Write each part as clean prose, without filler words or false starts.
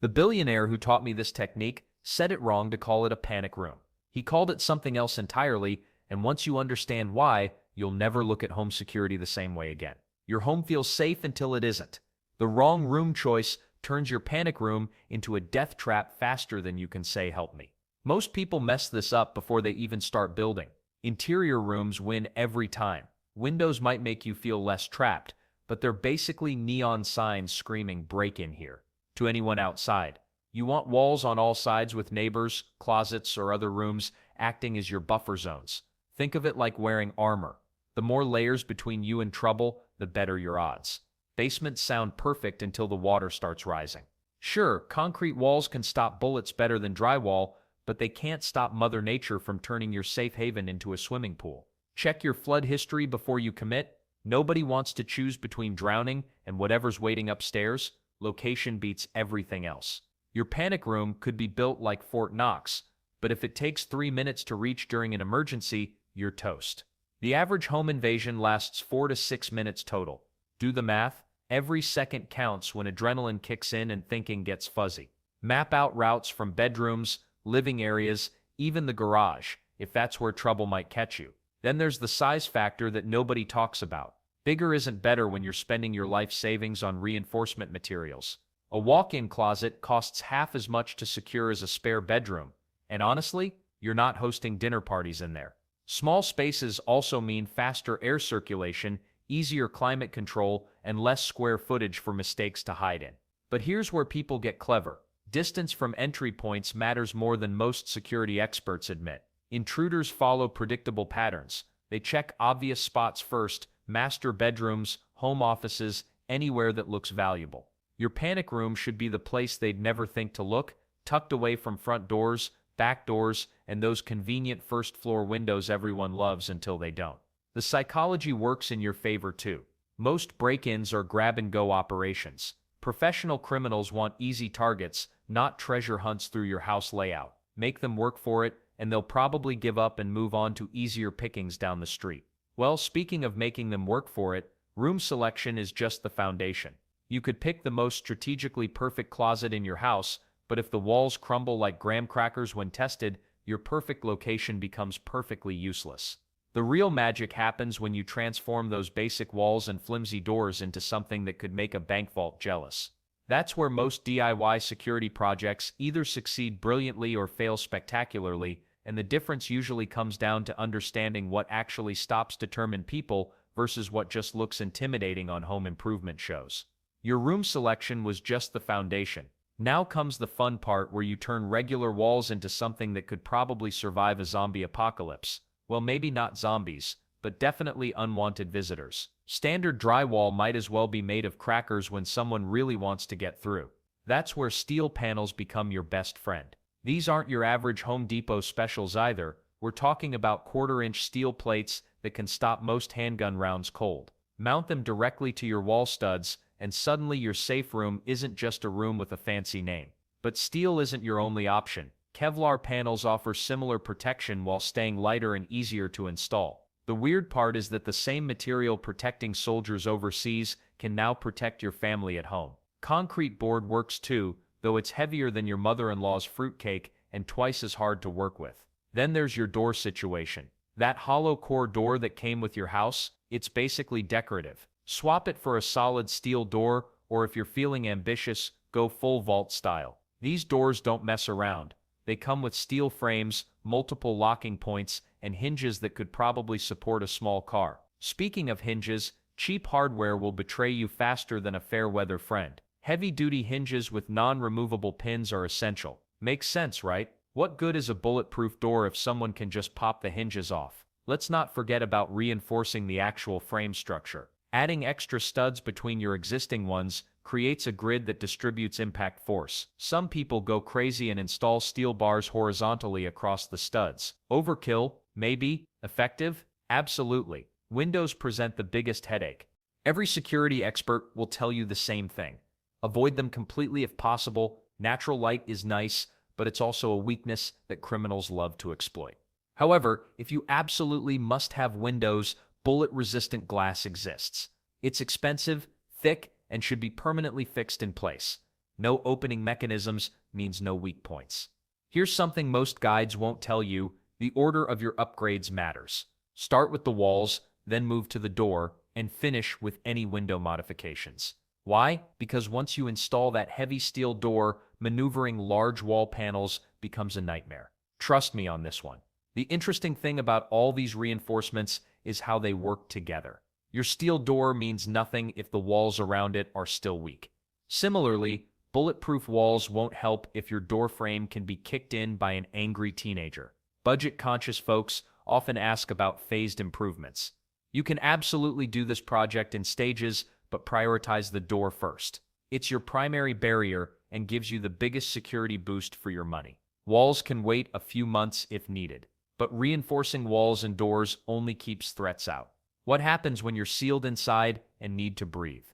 The billionaire who taught me this technique said it wrong to call it a panic room. He called it something else entirely, and once you understand why, you'll never look at home security the same way again. Your home feels safe until it isn't. The wrong room choice turns your panic room into a death trap faster than you can say, "Help me." Most people mess this up before they even start building. Interior rooms win every time. Windows might make you feel less trapped, but they're basically neon signs screaming, "Break in here," to anyone outside. You want walls on all sides with neighbors, closets, or other rooms acting as your buffer zones. Think of it like wearing armor. The more layers between you and trouble, the better your odds. Basements sound perfect until the water starts rising. Sure, concrete walls can stop bullets better than drywall, but they can't stop Mother Nature from turning your safe haven into a swimming pool. Check your flood history before you commit. Nobody wants to choose between drowning and whatever's waiting upstairs. Location beats everything else. Your panic room could be built like Fort Knox, but if it takes 3 minutes to reach during an emergency, you're toast. The average home invasion lasts 4 to 6 minutes total. Do the math. Every second counts when adrenaline kicks in and thinking gets fuzzy. Map out routes from bedrooms, living areas, even the garage, if that's where trouble might catch you. Then there's the size factor that nobody talks about. Bigger isn't better when you're spending your life savings on reinforcement materials. A walk-in closet costs half as much to secure as a spare bedroom, and honestly, you're not hosting dinner parties in there. Small spaces also mean faster air circulation, easier climate control, and less square footage for mistakes to hide in. But here's where people get clever. Distance from entry points matters more than most security experts admit. Intruders follow predictable patterns. They check obvious spots first: master bedrooms, home offices, anywhere that looks valuable. Your panic room should be the place they'd never think to look, tucked away from front doors, back doors, and those convenient first-floor windows everyone loves until they don't. The psychology works in your favor too. Most break-ins are grab-and-go operations. Professional criminals want easy targets, not treasure hunts through your house layout. Make them work for it, and they'll probably give up and move on to easier pickings down the street. Well, speaking of making them work for it, room selection is just the foundation. You could pick the most strategically perfect closet in your house, but if the walls crumble like graham crackers when tested, your perfect location becomes perfectly useless. The real magic happens when you transform those basic walls and flimsy doors into something that could make a bank vault jealous. That's where most DIY security projects either succeed brilliantly or fail spectacularly, and the difference usually comes down to understanding what actually stops determined people versus what just looks intimidating on home improvement shows. Your room selection was just the foundation. Now comes the fun part where you turn regular walls into something that could probably survive a zombie apocalypse. Well, maybe not zombies, but definitely unwanted visitors. Standard drywall might as well be made of crackers when someone really wants to get through. That's where steel panels become your best friend. These aren't your average Home Depot specials either. We're talking about quarter-inch steel plates that can stop most handgun rounds cold. Mount them directly to your wall studs, and suddenly your safe room isn't just a room with a fancy name. But steel isn't your only option. Kevlar panels offer similar protection while staying lighter and easier to install. The weird part is that the same material protecting soldiers overseas can now protect your family at home. Concrete board works too, though it's heavier than your mother-in-law's fruitcake and twice as hard to work with. Then there's your door situation. That hollow core door that came with your house, it's basically decorative. Swap it for a solid steel door, or if you're feeling ambitious, go full vault style. These doors don't mess around. They come with steel frames, multiple locking points, and hinges that could probably support a small car. Speaking of hinges, cheap hardware will betray you faster than a fair-weather friend. Heavy-duty hinges with non-removable pins are essential. Makes sense, right? What good is a bulletproof door if someone can just pop the hinges off? Let's not forget about reinforcing the actual frame structure. Adding extra studs between your existing ones creates a grid that distributes impact force. Some people go crazy and install steel bars horizontally across the studs. Overkill? Maybe. Effective? Absolutely. Windows present the biggest headache. Every security expert will tell you the same thing. Avoid them completely if possible. Natural light is nice, but it's also a weakness that criminals love to exploit. However, if you absolutely must have windows, bullet-resistant glass exists. It's expensive, thick, and should be permanently fixed in place. No opening mechanisms means no weak points. Here's something most guides won't tell you: the order of your upgrades matters. Start with the walls, then move to the door, and finish with any window modifications. Why? Because once you install that heavy steel door, maneuvering large wall panels becomes a nightmare. Trust me on this one. The interesting thing about all these reinforcements is how they work together. Your steel door means nothing if the walls around it are still weak. Similarly, bulletproof walls won't help if your door frame can be kicked in by an angry teenager. Budget-conscious folks often ask about phased improvements. You can absolutely do this project in stages, but prioritize the door first. It's your primary barrier and gives you the biggest security boost for your money. Walls can wait a few months if needed, but reinforcing walls and doors only keeps threats out. What happens when you're sealed inside and need to breathe?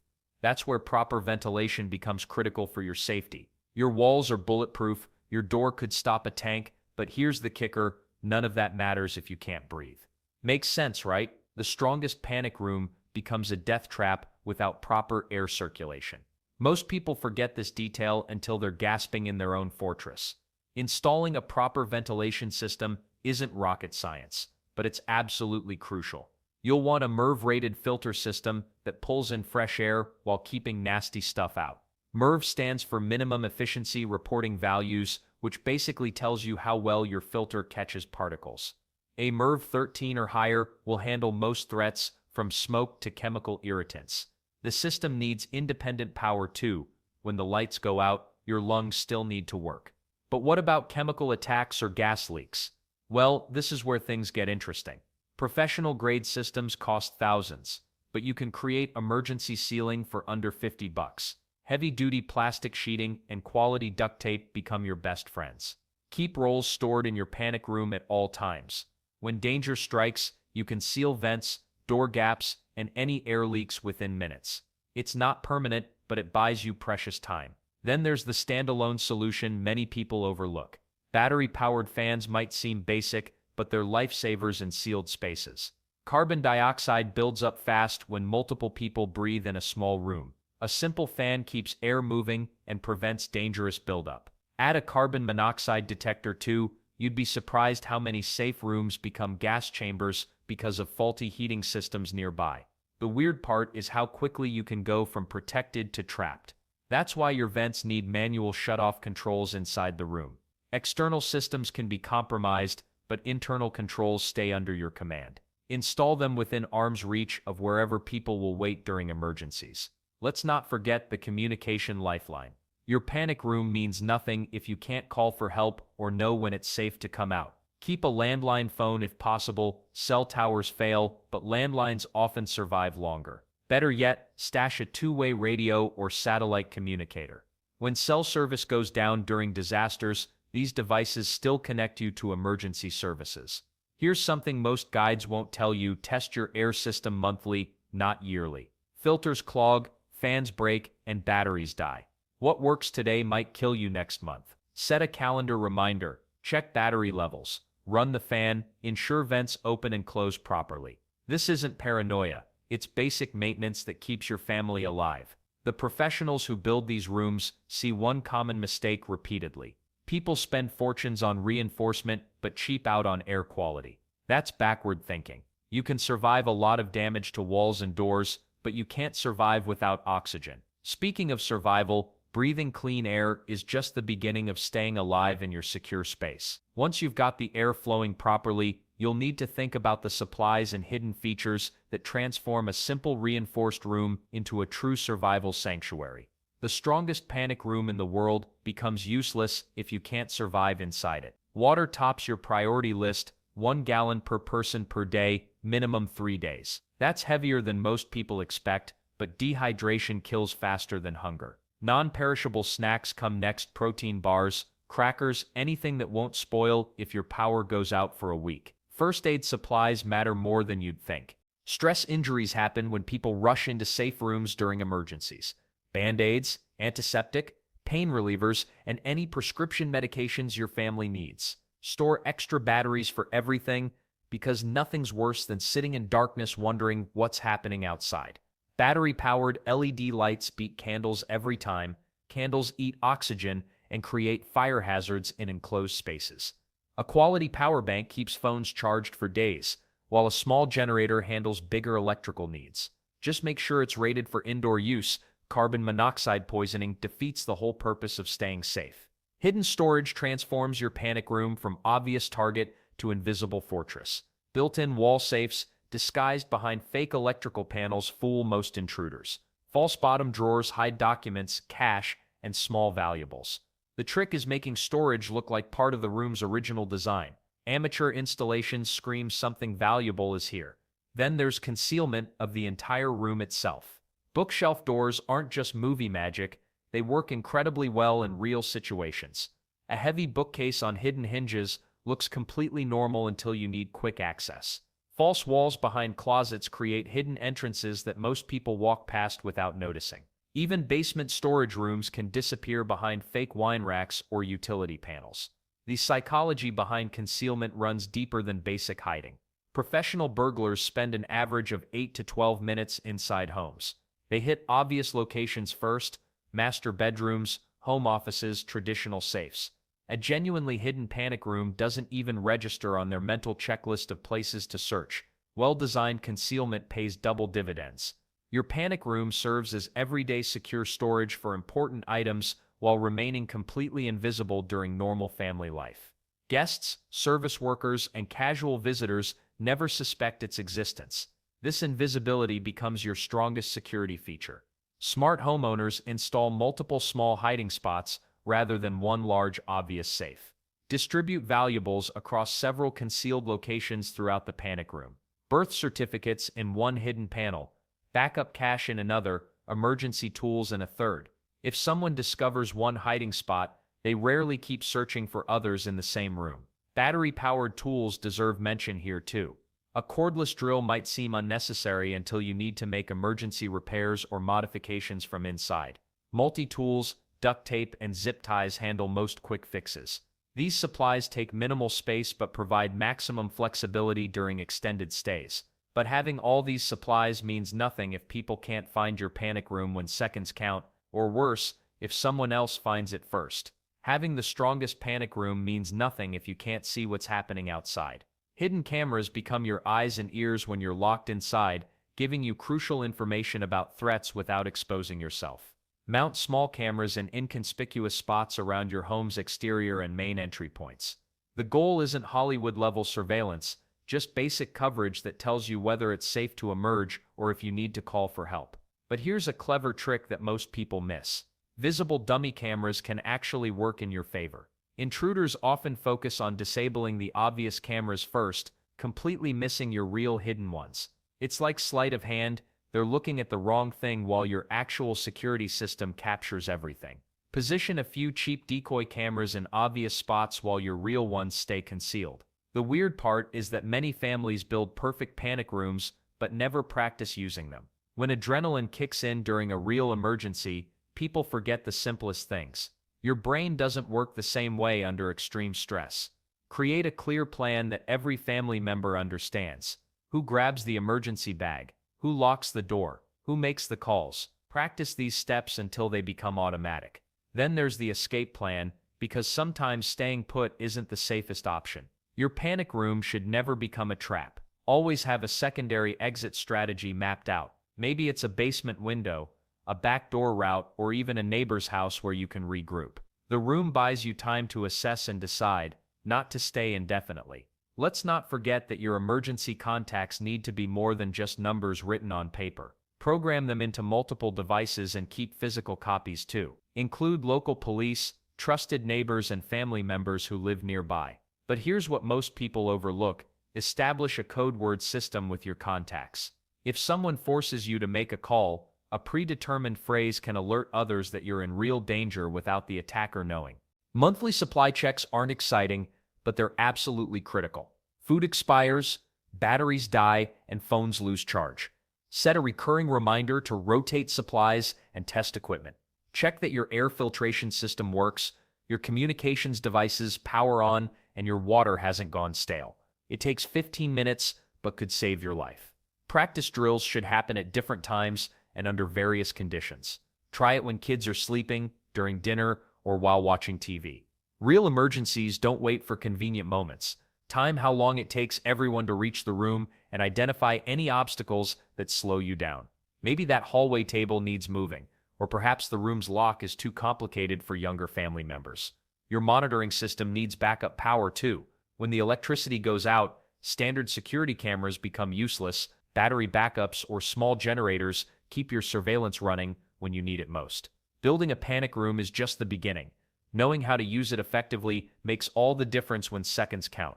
That's where proper ventilation becomes critical for your safety. Your walls are bulletproof, your door could stop a tank, but here's the kicker: none of that matters if you can't breathe. Makes sense, right? The strongest panic room becomes a death trap without proper air circulation. Most people forget this detail until they're gasping in their own fortress. Installing a proper ventilation system isn't rocket science, but it's absolutely crucial. You'll want a MERV-rated filter system that pulls in fresh air while keeping nasty stuff out. MERV stands for Minimum Efficiency Reporting Values, which basically tells you how well your filter catches particles. A MERV 13 or higher will handle most threats, from smoke to chemical irritants. The system needs independent power too. When the lights go out, your lungs still need to work. But what about chemical attacks or gas leaks? Well, this is where things get interesting. Professional-grade systems cost thousands, but you can create emergency sealing for under $50. Heavy-duty plastic sheeting and quality duct tape become your best friends. Keep rolls stored in your panic room at all times. When danger strikes, you can seal vents, door gaps, and any air leaks within minutes. It's not permanent, but it buys you precious time. Then there's the standalone solution many people overlook. Battery-powered fans might seem basic, but they're lifesavers in sealed spaces. Carbon dioxide builds up fast when multiple people breathe in a small room. A simple fan keeps air moving and prevents dangerous buildup. Add a carbon monoxide detector too. You'd be surprised how many safe rooms become gas chambers because of faulty heating systems nearby. The weird part is how quickly you can go from protected to trapped. That's why your vents need manual shutoff controls inside the room. External systems can be compromised, but internal controls stay under your command. Install them within arm's reach of wherever people will wait during emergencies. Let's not forget the communication lifeline. Your panic room means nothing if you can't call for help or know when it's safe to come out. Keep a landline phone if possible. Cell towers fail, but landlines often survive longer. Better yet, stash a two-way radio or satellite communicator. When cell service goes down during disasters, these devices still connect you to emergency services. Here's something most guides won't tell you: test your air system monthly, not yearly. Filters clog, fans break, and batteries die. What works today might kill you next month. Set a calendar reminder, check battery levels, run the fan, ensure vents open and close properly. This isn't paranoia, it's basic maintenance that keeps your family alive. The professionals who build these rooms see one common mistake repeatedly. People spend fortunes on reinforcement but cheap out on air quality. That's backward thinking. You can survive a lot of damage to walls and doors, but you can't survive without oxygen. Speaking of survival, breathing clean air is just the beginning of staying alive in your secure space. Once you've got the air flowing properly, you'll need to think about the supplies and hidden features that transform a simple reinforced room into a true survival sanctuary. The strongest panic room in the world becomes useless if you can't survive inside it. Water tops your priority list: 1 gallon per person per day, minimum 3 days. That's heavier than most people expect, but dehydration kills faster than hunger. Non-perishable snacks come next: protein bars, crackers, anything that won't spoil if your power goes out for a week. First aid supplies matter more than you'd think. Stress injuries happen when people rush into safe rooms during emergencies. Band-aids, antiseptic, pain relievers, and any prescription medications your family needs. Store extra batteries for everything, because nothing's worse than sitting in darkness wondering what's happening outside. Battery-powered LED lights beat candles every time. candles eat oxygen and create fire hazards in enclosed spaces. A quality power bank keeps phones charged for days, while a small generator handles bigger electrical needs. Just make sure it's rated for indoor use. Carbon monoxide poisoning defeats the whole purpose of staying safe. Hidden storage transforms your panic room from obvious target to invisible fortress. Built-in wall safes, disguised behind fake electrical panels, fool most intruders. False bottom drawers hide documents, cash, and small valuables. The trick is making storage look like part of the room's original design. Amateur installations scream something valuable is here. Then there's concealment of the entire room itself. Bookshelf doors aren't just movie magic, they work incredibly well in real situations. A heavy bookcase on hidden hinges looks completely normal until you need quick access. False walls behind closets create hidden entrances that most people walk past without noticing. Even basement storage rooms can disappear behind fake wine racks or utility panels. The psychology behind concealment runs deeper than basic hiding. Professional burglars spend an average of 8 to 12 minutes inside homes. They hit obvious locations first: master bedrooms, home offices, traditional safes. A genuinely hidden panic room doesn't even register on their mental checklist of places to search. Well-designed concealment pays double dividends. Your panic room serves as everyday secure storage for important items while remaining completely invisible during normal family life. Guests, service workers, and casual visitors never suspect its existence. This invisibility becomes your strongest security feature. Smart homeowners install multiple small hiding spots rather than one large, obvious safe. Distribute valuables across several concealed locations throughout the panic room. Birth certificates in one hidden panel, backup cash in another, emergency tools in a third. If someone discovers one hiding spot, they rarely keep searching for others in the same room. Battery-powered tools deserve mention here too. A cordless drill might seem unnecessary until you need to make emergency repairs or modifications from inside. Multi-tools, duct tape, and zip ties handle most quick fixes. These supplies take minimal space but provide maximum flexibility during extended stays. But having all these supplies means nothing if people can't find your panic room when seconds count, or worse, if someone else finds it first. Having the strongest panic room means nothing if you can't see what's happening outside. Hidden cameras become your eyes and ears when you're locked inside, giving you crucial information about threats without exposing yourself. Mount small cameras in inconspicuous spots around your home's exterior and main entry points. The goal isn't Hollywood-level surveillance, just basic coverage that tells you whether it's safe to emerge or if you need to call for help. But here's a clever trick that most people miss. Visible dummy cameras can actually work in your favor. Intruders often focus on disabling the obvious cameras first, completely missing your real hidden ones. It's like sleight of hand. They're looking at the wrong thing while your actual security system captures everything. Position a few cheap decoy cameras in obvious spots while your real ones stay concealed. The weird part is that many families build perfect panic rooms but never practice using them. When adrenaline kicks in during a real emergency, people forget the simplest things. Your brain doesn't work the same way under extreme stress. Create a clear plan that every family member understands. Who grabs the emergency bag? Who locks the door? Who makes the calls? Practice these steps until they become automatic. Then there's the escape plan, because sometimes staying put isn't the safest option. Your panic room should never become a trap. Always have a secondary exit strategy mapped out. Maybe it's a basement window, a backdoor route, or even a neighbor's house where you can regroup. The room buys you time to assess and decide, not to stay indefinitely. Let's not forget that your emergency contacts need to be more than just numbers written on paper. Program them into multiple devices and keep physical copies too. Include local police, trusted neighbors, and family members who live nearby. But here's what most people overlook: establish a code word system with your contacts. If someone forces you to make a call, a predetermined phrase can alert others that you're in real danger without the attacker knowing. Monthly supply checks aren't exciting, but they're absolutely critical. Food expires, batteries die, and phones lose charge. Set a recurring reminder to rotate supplies and test equipment. Check that your air filtration system works, your communications devices power on, and your water hasn't gone stale. It takes 15 minutes, but could save your life. Practice drills should happen at different times and under various conditions. Try it when kids are sleeping, during dinner, or while watching TV. Real emergencies don't wait for convenient moments. Time how long it takes everyone to reach the room and identify any obstacles that slow you down. Maybe that hallway table needs moving, or perhaps the room's lock is too complicated for younger family members. Your monitoring system needs backup power too. When the electricity goes out, standard security cameras become useless. Battery backups or small generators keep your surveillance running when you need it most. Building a panic room is just the beginning. Knowing how to use it effectively makes all the difference when seconds count.